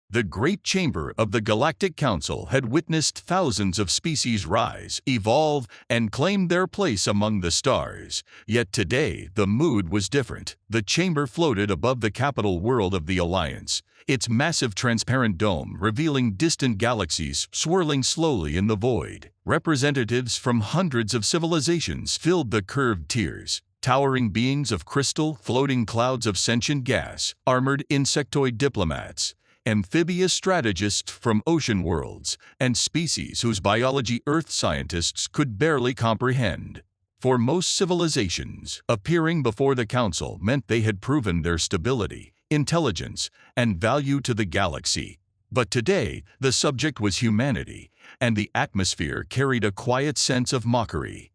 The Great Chamber of the Galactic Council had witnessed thousands of species rise, evolve, and claim their place among the stars. Yet today, the mood was different. The chamber floated above the capital world of the Alliance, its massive transparent dome revealing distant galaxies swirling slowly in the void. Representatives from hundreds of civilizations filled the curved tiers. Towering beings of crystal, floating clouds of sentient gas, armored insectoid diplomats, amphibious strategists from ocean worlds, and species whose biology Earth scientists could barely comprehend. For most civilizations, appearing before the Council meant they had proven their stability, intelligence, and value to the galaxy. But today, the subject was humanity, and the atmosphere carried a quiet sense of mockery.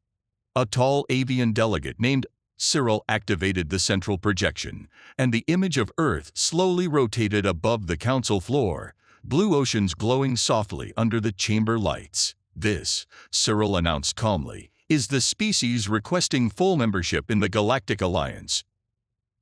A tall avian delegate named Cyril activated the central projection, and the image of Earth slowly rotated above the council floor, blue oceans glowing softly under the chamber lights. "This," Cyril announced calmly, "is the species requesting full membership in the Galactic Alliance."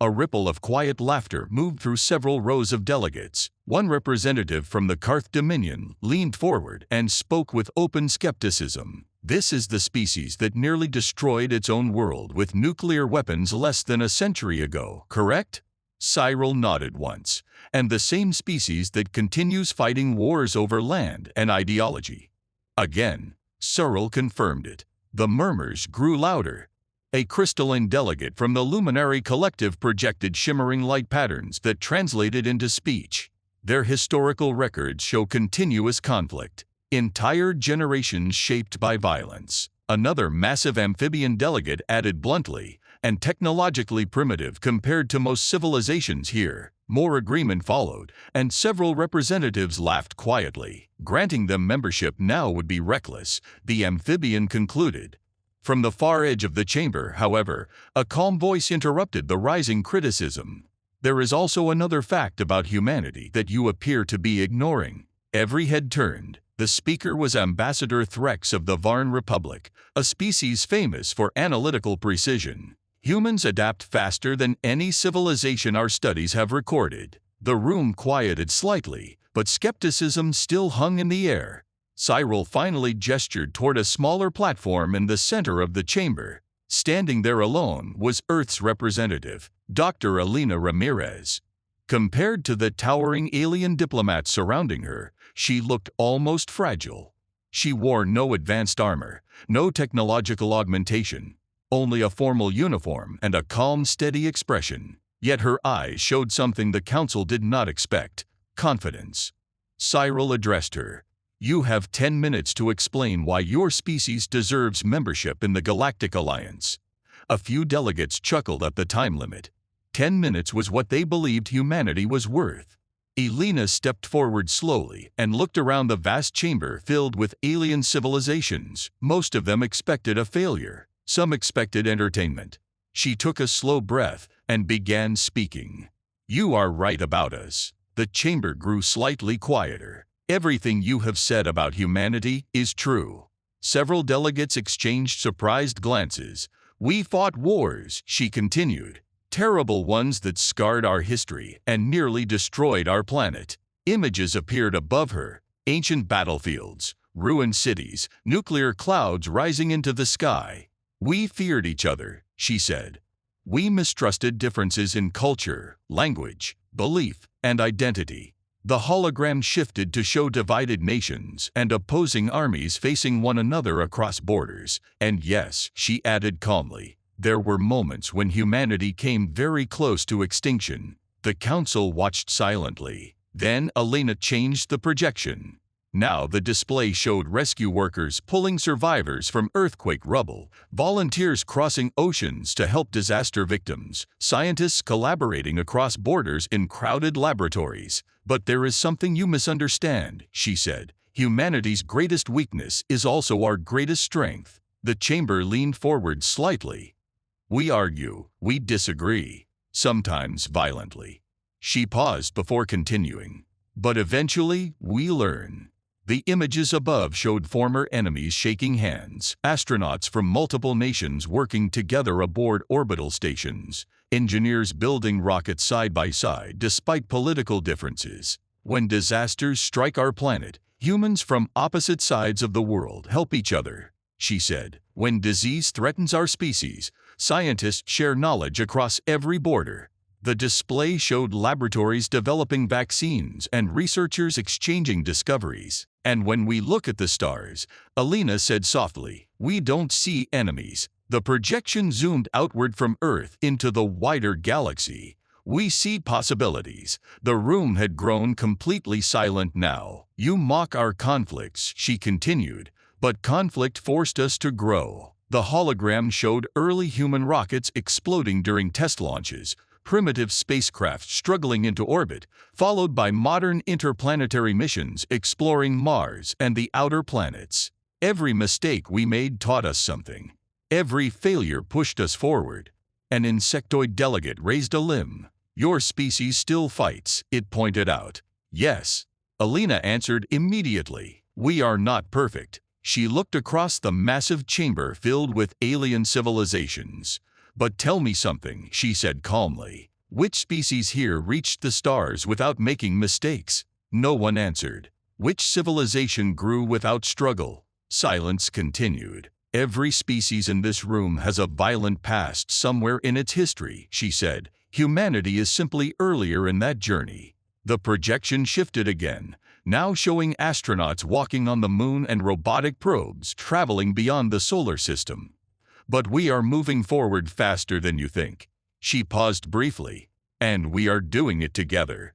A ripple of quiet laughter moved through several rows of delegates. One representative from the Karth Dominion leaned forward and spoke with open skepticism. "This is the species that nearly destroyed its own world with nuclear weapons less than a century ago, correct?" Cyril nodded once. "And the same species that continues fighting wars over land and ideology." Again, Cyril confirmed it. The murmurs grew louder. A crystalline delegate from the Luminary Collective projected shimmering light patterns that translated into speech. "Their historical records show continuous conflict. Entire generations shaped by violence." Another massive amphibian delegate added bluntly, "and technologically primitive compared to most civilizations here." More agreement followed, and several representatives laughed quietly. "Granting them membership now would be reckless," the amphibian concluded. From the far edge of the chamber, however, a calm voice interrupted the rising criticism. "There is also another fact about humanity that you appear to be ignoring." Every head turned. The speaker was Ambassador Threx of the Varn Republic, a species famous for analytical precision. "Humans adapt faster than any civilization our studies have recorded." The room quieted slightly, but skepticism still hung in the air. Cyril finally gestured toward a smaller platform in the center of the chamber. Standing there alone was Earth's representative, Dr. Elena Ramirez. Compared to the towering alien diplomats surrounding her, she looked almost fragile. She wore no advanced armor, no technological augmentation, only a formal uniform and a calm, steady expression. Yet her eyes showed something the Council did not expect: confidence. Cyril addressed her. "You have 10 minutes to explain why your species deserves membership in the Galactic Alliance." A few delegates chuckled at the time limit. 10 minutes was what they believed humanity was worth. Elena stepped forward slowly and looked around the vast chamber filled with alien civilizations. Most of them expected a failure. Some expected entertainment. She took a slow breath and began speaking. "You are right about us." The chamber grew slightly quieter. "Everything you have said about humanity is true." Several delegates exchanged surprised glances. "We fought wars," she continued. "Terrible ones that scarred our history and nearly destroyed our planet." Images appeared above her: ancient battlefields, ruined cities, nuclear clouds rising into the sky. "We feared each other," she said. "We mistrusted differences in culture, language, belief, and identity." The hologram shifted to show divided nations and opposing armies facing one another across borders. "And yes," she added calmly, "there were moments when humanity came very close to extinction." The Council watched silently. Then Elena changed the projection. Now the display showed rescue workers pulling survivors from earthquake rubble, volunteers crossing oceans to help disaster victims, scientists collaborating across borders in crowded laboratories. "But there is something you misunderstand," she said. "Humanity's greatest weakness is also our greatest strength." The chamber leaned forward slightly. "We argue, we disagree, sometimes violently." She paused before continuing. "But eventually, we learn." The images above showed former enemies shaking hands, astronauts from multiple nations working together aboard orbital stations, engineers building rockets side by side despite political differences. When disasters strike our planet, humans from opposite sides of the world help each other, she said. When disease threatens our species, scientists share knowledge across every border. The display showed laboratories developing vaccines and researchers exchanging discoveries. And when we look at the stars, Alina said softly, we don't see enemies. The projection zoomed outward from Earth into the wider galaxy. We see possibilities. The room had grown completely silent now. You mock our conflicts, she continued, but conflict forced us to grow. The hologram showed early human rockets exploding during test launches, primitive spacecraft struggling into orbit, followed by modern interplanetary missions exploring Mars and the outer planets. Every mistake we made taught us something. Every failure pushed us forward. An insectoid delegate raised a limb. Your species still fights, it pointed out. Yes, Alina answered immediately. We are not perfect. She looked across the massive chamber filled with alien civilizations. But tell me something, she said calmly. Which species here reached the stars without making mistakes? No one answered. Which civilization grew without struggle? Silence continued. Every species in this room has a violent past somewhere in its history, she said. Humanity is simply earlier in that journey. The projection shifted again, now showing astronauts walking on the moon and robotic probes traveling beyond the solar system. But we are moving forward faster than you think. She paused briefly. And we are doing it together.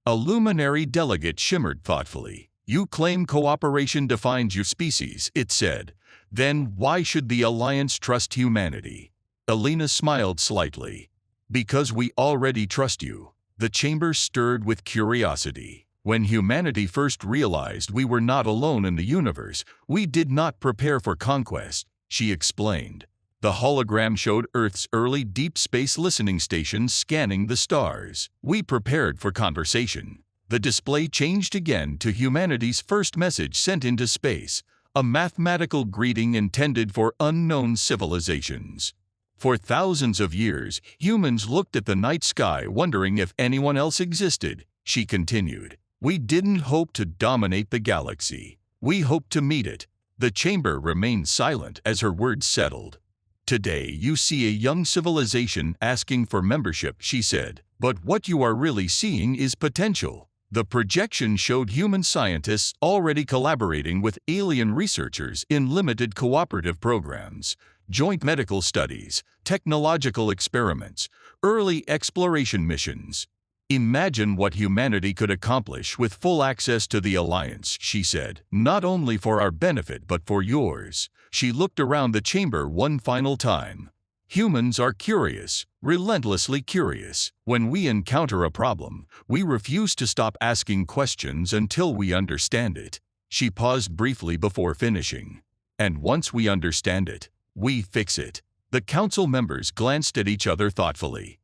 A luminary delegate shimmered thoughtfully. You claim cooperation defines your species, it said. Then why should the Alliance trust humanity? Alina smiled slightly. Because we already trust you. The chamber stirred with curiosity. When humanity first realized we were not alone in the universe, we did not prepare for conquest, she explained. The hologram showed Earth's early deep space listening stations scanning the stars. We prepared for conversation. The display changed again to humanity's first message sent into space, a mathematical greeting intended for unknown civilizations. For thousands of years, humans looked at the night sky wondering if anyone else existed, she continued. We didn't hope to dominate the galaxy. We hoped to meet it. The chamber remained silent as her words settled. Today you see a young civilization asking for membership, she said. But what you are really seeing is potential. The projection showed human scientists already collaborating with alien researchers in limited cooperative programs, joint medical studies, technological experiments, early exploration missions. Imagine what humanity could accomplish with full access to the Alliance, she said. Not only for our benefit but for yours. She looked around the chamber one final time. Humans are curious, relentlessly curious. When we encounter a problem, we refuse to stop asking questions until we understand it. She paused briefly before finishing. And once we understand it, we fix it. The council members glanced at each other thoughtfully.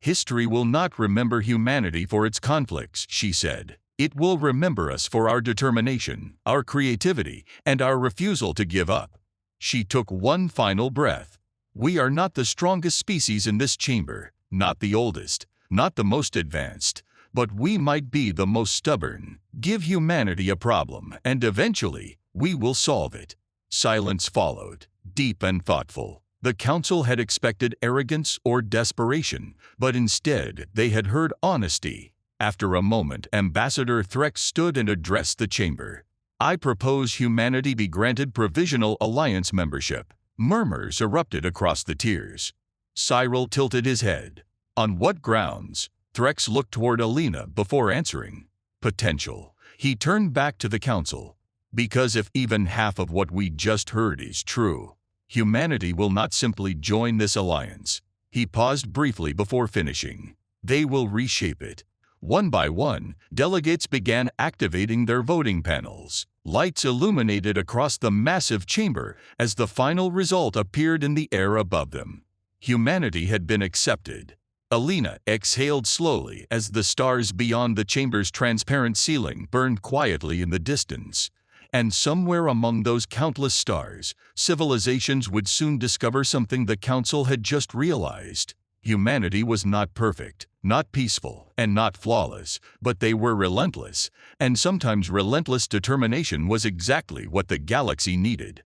History will not remember humanity for its conflicts, she said. It will remember us for our determination, our creativity, and our refusal to give up. She took one final breath. We are not the strongest species in this chamber, not the oldest, not the most advanced, but we might be the most stubborn. Give humanity a problem, and eventually, we will solve it. Silence followed, deep and thoughtful. The council had expected arrogance or desperation, but instead they had heard honesty. After a moment, Ambassador Threx stood and addressed the chamber. I propose humanity be granted provisional alliance membership. Murmurs erupted across the tiers. Cyril tilted his head. On what grounds? Threx looked toward Alina before answering. Potential. He turned back to the council. Because if even half of what we just heard is true, humanity will not simply join this alliance. He paused briefly before finishing. They will reshape it. One by one, delegates began activating their voting panels. Lights illuminated across the massive chamber as the final result appeared in the air above them. Humanity had been accepted. Alina exhaled slowly as the stars beyond the chamber's transparent ceiling burned quietly in the distance. And somewhere among those countless stars, civilizations would soon discover something the council had just realized. Humanity was not perfect, not peaceful and not flawless, but they were relentless, and sometimes relentless determination was exactly what the galaxy needed.